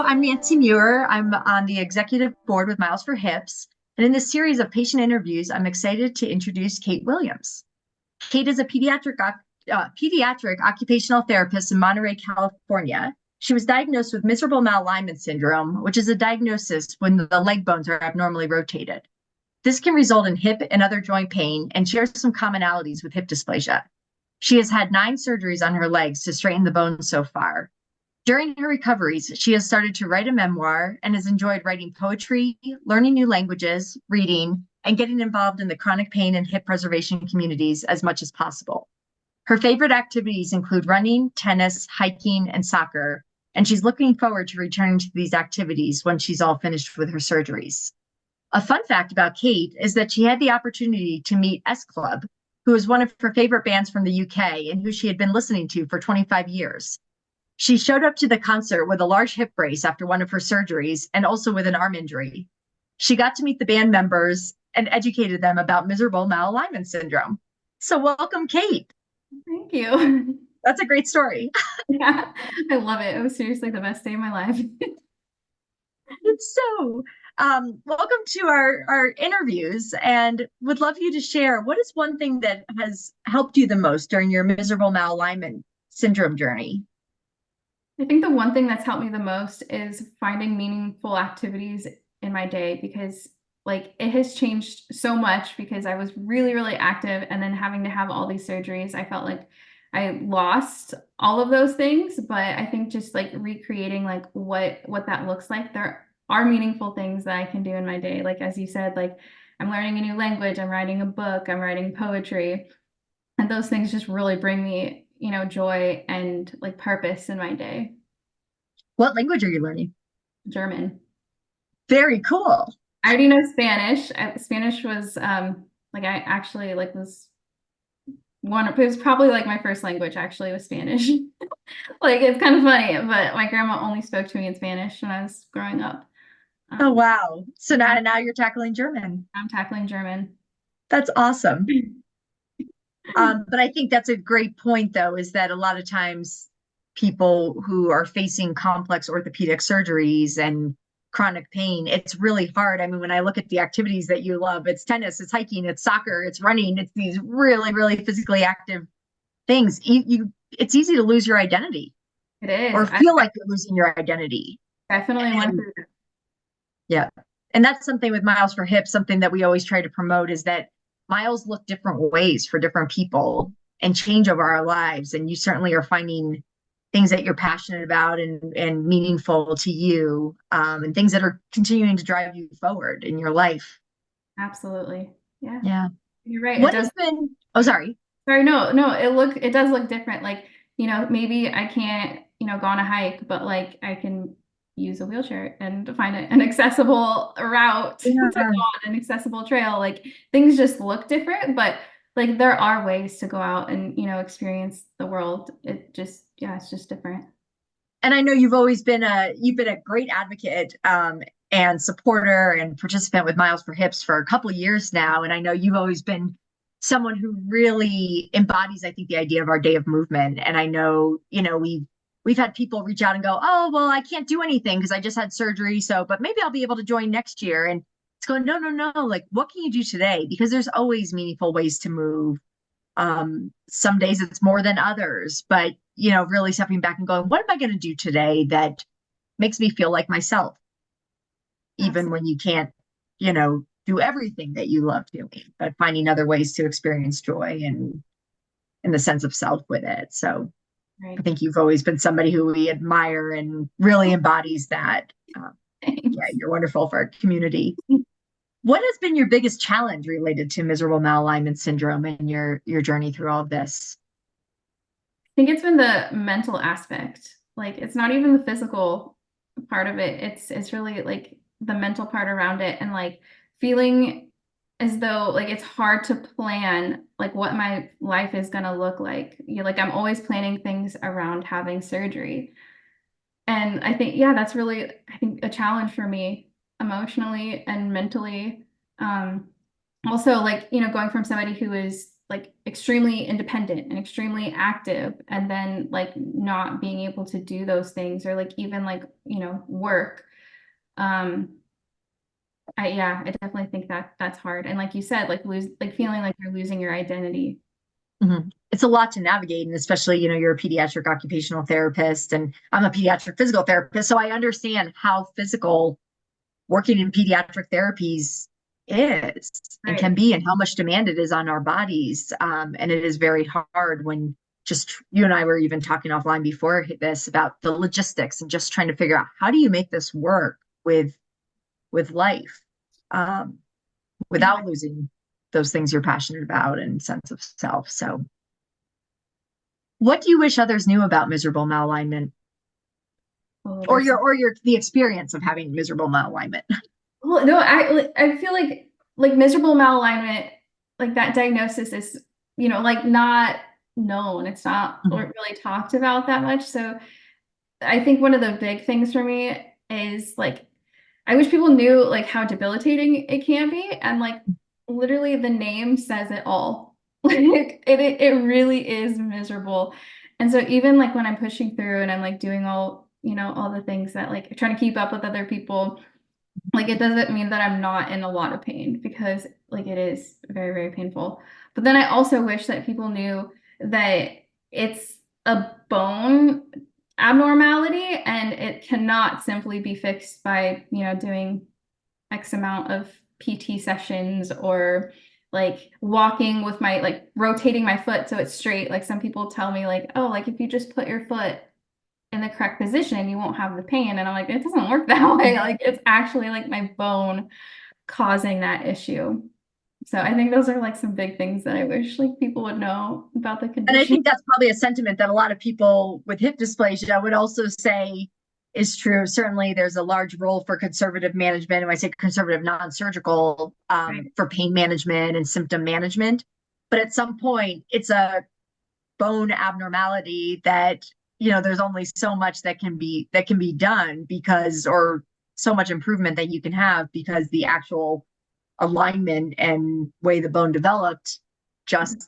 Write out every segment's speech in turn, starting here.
I'm Nancy Muir. I'm on the executive board with Miles for Hips. And in this series of patient interviews, I'm excited to introduce Kait Williams. Kait is a pediatric occupational therapist in Monterey, California. She was diagnosed with miserable malalignment syndrome, which is a diagnosis when the leg bones are abnormally rotated. This can result in hip and other joint pain and shares some commonalities with hip dysplasia. She has had 9 surgeries on her legs to straighten the bones so far. During her recoveries, she has started to write a memoir and has enjoyed writing poetry, learning new languages, reading, and getting involved in the chronic pain and hip preservation communities as much as possible. Her favorite activities include running, tennis, hiking, and soccer, and she's looking forward to returning to these activities when she's all finished with her surgeries. A fun fact about Kait is that she had the opportunity to meet S Club, who is one of her favorite bands from the UK and who she had been listening to for 25 years. She showed up to the concert with a large hip brace after one of her surgeries and also with an arm injury. She got to meet the band members and educated them about miserable malalignment syndrome. So welcome, Kait. Thank you. That's a great story. Yeah, I love it. It was seriously the best day of my life. So welcome to our interviews, and would love you to share what is one thing that has helped you the most during your miserable malalignment syndrome journey? I think the one thing that's helped me the most is finding meaningful activities in my day because it has changed so much because I was really, really active and then having to have all these surgeries, I felt like I lost all of those things. But I think just recreating what that looks like, there are meaningful things that I can do in my day. Like as you said, I'm learning a new language, I'm writing a book, I'm writing poetry. And those things just really bring me, joy and purpose in my day. What language are you learning? German. Very cool. I already know Spanish. Spanish was I actually was it was probably my first language actually was Spanish. It's kind of funny, but my grandma only spoke to me in Spanish when I was growing up. Oh, Um, wow. So now you're tackling German. I'm tackling German. That's awesome. But I think that's a great point, though, is that a lot of times people who are facing complex orthopedic surgeries and chronic pain, it's really hard. I mean, when I look at the activities that you love, it's tennis, it's hiking, it's soccer, it's running, it's these really, really physically active things. It's easy to lose your identity It is. or feel like you're losing your identity. Definitely went And through that. yeah. And that's something with Miles for Hips, something that we always try to promote is that miles look different ways for different people and change over our lives. And you certainly are finding things that you're passionate about and meaningful to you, and things that are continuing to drive you forward in your life. Absolutely. Yeah. Yeah. You're right. It What does. has been, oh, sorry. Sorry, no, it does look different. Maybe I can't, go on a hike, but I can use a wheelchair and find an accessible route to go Yeah. on an accessible trail. Things just look different, but there are ways to go out and, experience the world. Yeah, it's just different. And I know you've been a great advocate, and supporter and participant with Miles for Hips for a couple of years now. And I know you've always been someone who really embodies, I think, the idea of our day of movement. And I know, we've had people reach out and go, oh, well, I can't do anything because I just had surgery. So, but maybe I'll be able to join next year. And it's going, no, no, no. Like, what can you do today? Because there's always meaningful ways to move. Some days it's more than others, but really stepping back and going, what am I going to do today that makes me feel like myself, even Absolutely. when you can't, do everything that you love doing, but finding other ways to experience joy and the sense of self with it. So I Right. think you've always been somebody who we admire and really embodies that. Yeah, Thanks. you're wonderful for our community. What has been your biggest challenge related to miserable malalignment syndrome and your journey through all of this? Think it's been the mental aspect. It's not even the physical part of it. It's really the mental part around it and feeling as though it's hard to plan what my life is gonna look like. I'm always planning things around having surgery. And I think, yeah, that's really, I think, a challenge for me emotionally and mentally. Also, going from somebody who is like extremely independent and extremely active, and then like not being able to do those things or like even like, you know, work. Um, I definitely think that that's hard. And like you said, like feeling like you're losing your identity. It's a lot to navigate, and especially, you're a pediatric occupational therapist, and I'm a pediatric physical therapist, so I understand how physical working in pediatric therapies is and can Right. be, and how much demand it is on our bodies. And it is very hard when just you and I were even talking offline before this about the logistics and just trying to figure out how do you make this work with life, um, without losing those things you're passionate about and sense of self. So what do you wish others knew about miserable malalignment, Oh, or there's your the experience of having miserable malalignment? well, no, I feel like miserable malalignment, like that diagnosis is, you know, like not known. It's not Mhm. really talked about that much. So I think one of the big things for me is like I wish people knew like how debilitating it can be, and like literally the name says it all. Like it really is miserable. And so even like when I'm pushing through and I'm like doing all, you know, all the things that like trying to keep up with other people, like it doesn't mean that I'm not in a lot of pain, because like it is very, very painful. But then I also wish that people knew that it's a bone abnormality and it cannot simply be fixed by, you know, doing X amount of PT sessions or like walking with my like rotating my foot so it's straight. Like some people tell me like, oh, like if you just put your foot in the correct position, you won't have the pain. And I'm like, it doesn't work that way. Like it's actually like my bone causing that issue. So I think those are like some big things that I wish like people would know about the And I condition. think that's probably a sentiment that a lot of people with hip dysplasia would also say is true. Certainly, there's a large role for conservative management. And when I say conservative, non-surgical, Right. for pain management and symptom management. But at some point, it's a bone abnormality that, there's only so much that can be done, because, or so much improvement that you can have, because the actual alignment and way the bone developed just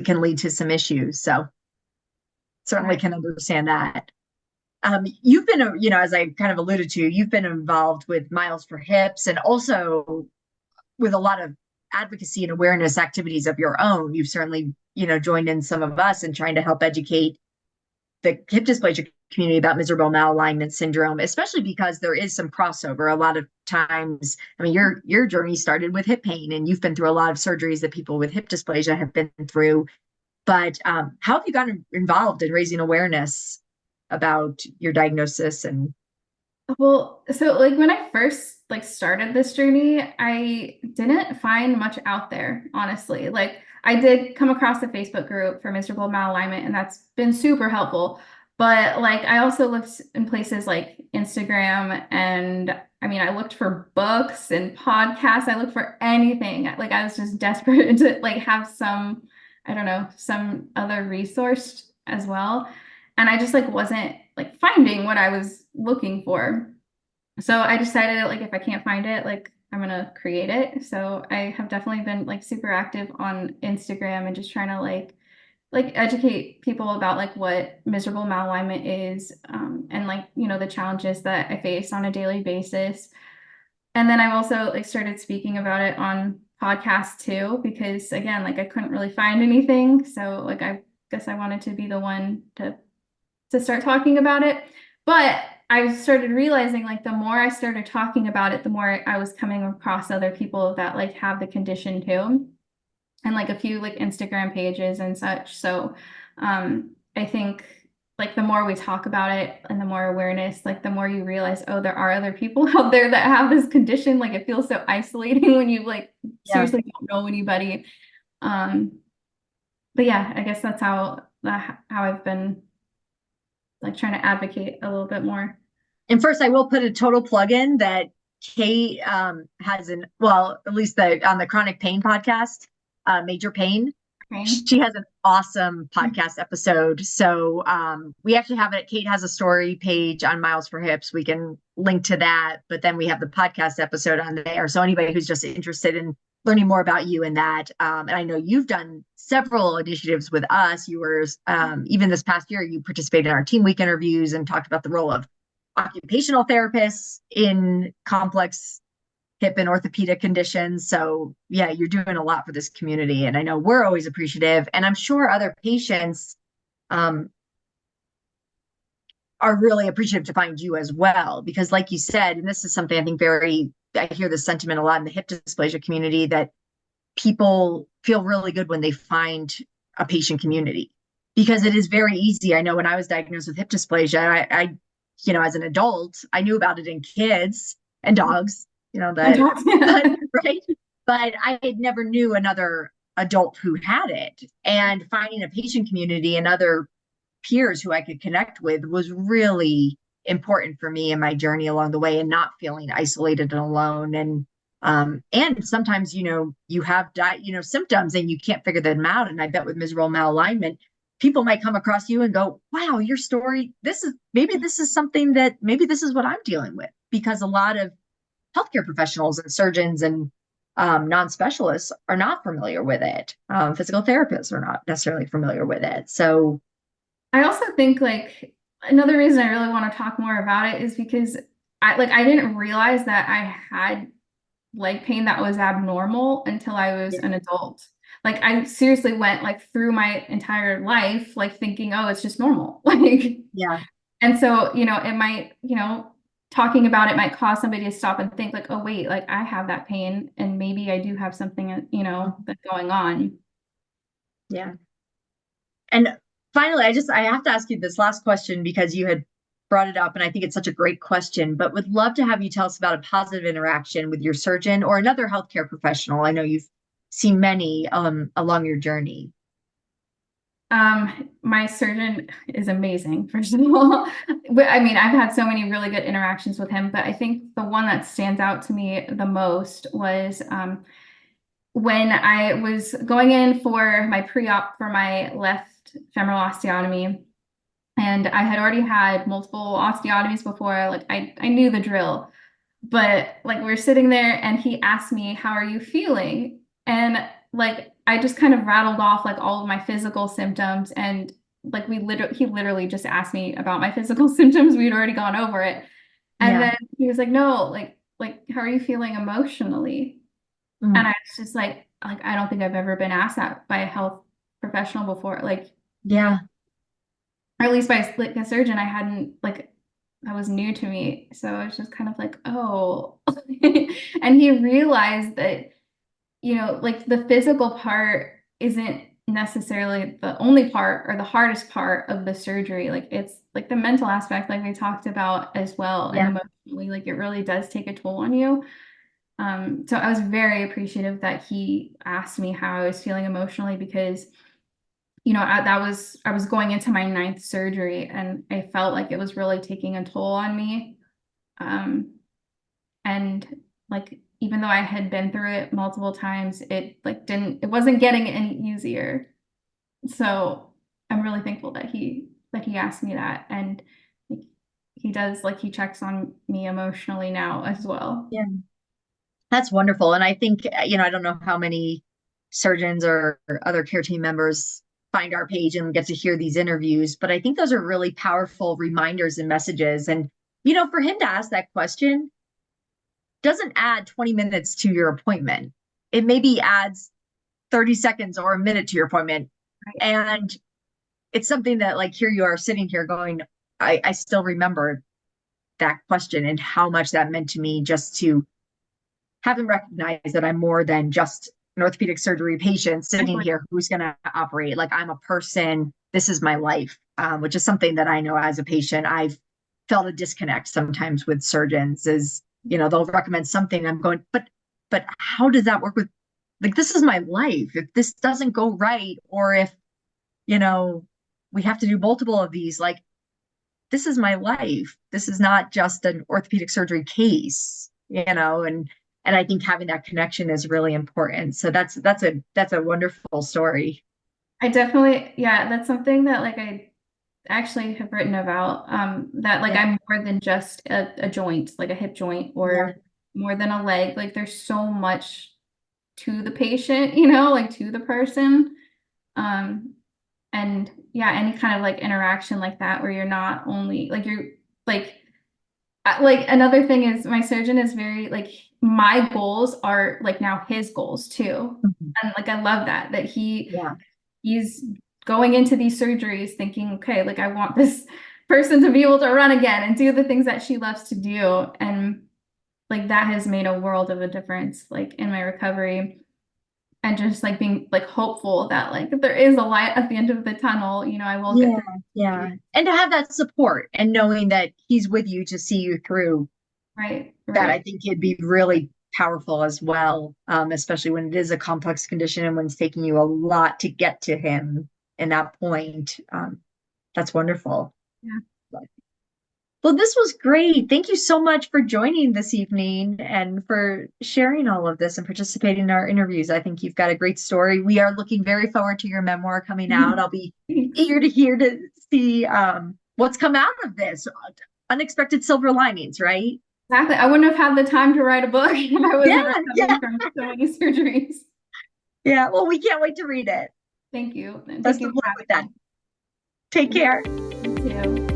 can lead to some issues. So certainly Right. can understand that. You've been, as I kind of alluded to, you've been involved with Miles for Hips, and also with a lot of advocacy and awareness activities of your own. You've certainly, joined in some of us in trying to help educate the hip dysplasia community about miserable malalignment syndrome, especially because there is some crossover. A lot of times, I mean, your journey started with hip pain, and you've been through a lot of surgeries that people with hip dysplasia have been through. But how have you gotten involved in raising awareness about your diagnosis? And Well, so like when I first like started this journey, I didn't find much out there, honestly. Like I did come across a Facebook group for miserable malalignment, and that's been super helpful. But like I also looked in places like Instagram, and I mean I looked for books and podcasts. I looked for anything. Like I was just desperate to like have some, I don't know, some other resource as well. And I just like wasn't like finding what I was looking for. So I decided like if I can't find it, like I'm gonna create it. So I have definitely been like super active on Instagram and just trying to like educate people about like what miserable malalignment is, and like, you know, the challenges that I face on a daily basis. And then I've also like started speaking about it on podcasts too, because again, like I couldn't really find anything. So like I guess I wanted to be the one to start talking about it. But I started realizing like the more I started talking about it, the more I was coming across other people that like have the condition too. And like a few like Instagram pages and such. So I think like the more we talk about it and the more awareness, like the more you realize, oh, there are other people out there that have this condition. Like it feels so isolating when you like yeah, seriously don't know anybody. Um, but yeah, I guess that's how I've been like trying to advocate a little bit more. and first I will put a total plug in that Kate has well, at least on the chronic pain podcast, Major Pain. Okay. She has an awesome podcast episode. So we actually have it. Kate has a story page on Miles for Hips. We can link to that. But then we have the podcast episode on there. So anybody who's just interested in learning more about you in that. And I know you've done several initiatives with us. You were, even this past year, you participated in our Team Week interviews and talked about the role of occupational therapists in complex hip and orthopedic conditions. So yeah, you're doing a lot for this community. And I know we're always appreciative. And I'm sure other patients um, are really appreciative to find you as well. Because like you said, and this is something I think I hear this sentiment a lot in the hip dysplasia community, that people feel really good when they find a patient community, because it is very easy. I know when I was diagnosed with hip dysplasia, as an adult, I knew about it in kids and dogs, And that, dogs. but, right. But I had never knew another adult who had it, and finding a patient community and other peers who I could connect with was really important for me in my journey along the way, and not feeling isolated and alone. And sometimes, you have symptoms and you can't figure them out. And I bet with miserable malalignment, people might come across you and go, wow, your story, this is something that maybe this is what I'm dealing with. Because a lot of healthcare professionals and surgeons and non-specialists are not familiar with it. Physical therapists are not necessarily familiar with it. So I also think like another reason I really want to talk more about it is because I didn't realize that I had leg pain that was abnormal until I was an adult. Like I seriously went like through my entire life like thinking, oh, it's just normal. Like, yeah, and so, it might, talking about it might cause somebody to stop and think like, oh wait, like I have that pain and maybe I do have something, that's going on. yeah. And finally, I have to ask you this last question, because you had brought it up and I think it's such a great question, but would love to have you tell us about a positive interaction with your surgeon or another healthcare professional. I know you've seen many along your journey. My surgeon is amazing, first of all. I mean, I've had so many really good interactions with him, but I think the one that stands out to me the most was when I was going in for my pre-op for my left femoral osteotomy. And I had already had multiple osteotomies before. Like I knew the drill, but like we were sitting there and he asked me, how are you feeling? And like I just kind of rattled off like all of my physical symptoms, and like he literally just asked me about my physical symptoms. We'd already gone over it. And Yeah. then he was like, no, like how are you feeling emotionally? And Mm. I was just like I don't think I've ever been asked that by a health professional before. Like, Yeah. or at least by like a surgeon, I hadn't like that was new to me. So I was just kind of like, oh. And he realized that, like the physical part isn't necessarily the only part or the hardest part of the surgery. Like it's like the mental aspect, like we talked about as well, and Yeah. emotionally, like it really does take a toll on you. So I was very appreciative that he asked me how I was feeling emotionally, because I was going into my ninth surgery and I felt like it was really taking a toll on me. And like even though I had been through it multiple times, it wasn't getting any easier. So I'm really thankful that he asked me that, and like, he does, like he checks on me emotionally now as well. Yeah. That's wonderful. And I think, I don't know how many surgeons or other care team members find our page and get to hear these interviews, but I think those are really powerful reminders and messages. And, for him to ask that question doesn't add 20 minutes to your appointment. It maybe adds 30 seconds or a minute to your appointment. And it's something that, like, here you are sitting here going, I still remember that question and how much that meant to me, just to have them recognize that I'm more than just an orthopedic surgery patient sitting Exactly. here who's going to operate. Like, I'm a person. This is my life, which is something that I know as a patient, I've felt a disconnect sometimes with surgeons. Is, they'll recommend something. I'm going, but how does that work with, like, this is my life. If this doesn't go right, or if, you know, we have to do multiple of these, like, this is my life. This is not just an orthopedic surgery case, and I think having that connection is really important. So that's a wonderful story. I definitely, yeah, that's something that like I actually have written about, that like Yeah. I'm more than just a joint, like a hip joint, Yeah. or more than a leg. Like there's so much to the patient, you know, like to the person. And yeah, any kind of like interaction like that where you're not only like you're like another thing is my surgeon is very like my goals are like now his goals too. Mhm. And like I love that Yeah. he's going into these surgeries thinking, okay, like I want this person to be able to run again and do the things that she loves to do. And like that has made a world of a difference like in my recovery. And just like being like hopeful that like if there is a light at the end of the tunnel, you know, I will get Yeah. through Yeah. surgery. And to have that support and knowing that he's with you to see you through Right, that, I right. think it'd be really powerful as well, especially when it is a complex condition and when it's taking you a lot to get to him in that point. That's wonderful. Yeah. Well, this was great. Thank you so much for joining this evening and for sharing all of this and participating in our interviews. I think you've got a great story. We are looking very forward to your memoir coming out. I'll be Thanks. eager to see what's come out of this. Unexpected silver linings, right? Exactly. I wouldn't have had the time to write a book if I Yeah, wasn't yeah, recovering from so many surgeries. yeah. Well, we can't wait to read it. Thank you. And thank Best you of for luck with that. having Take me. care. You too.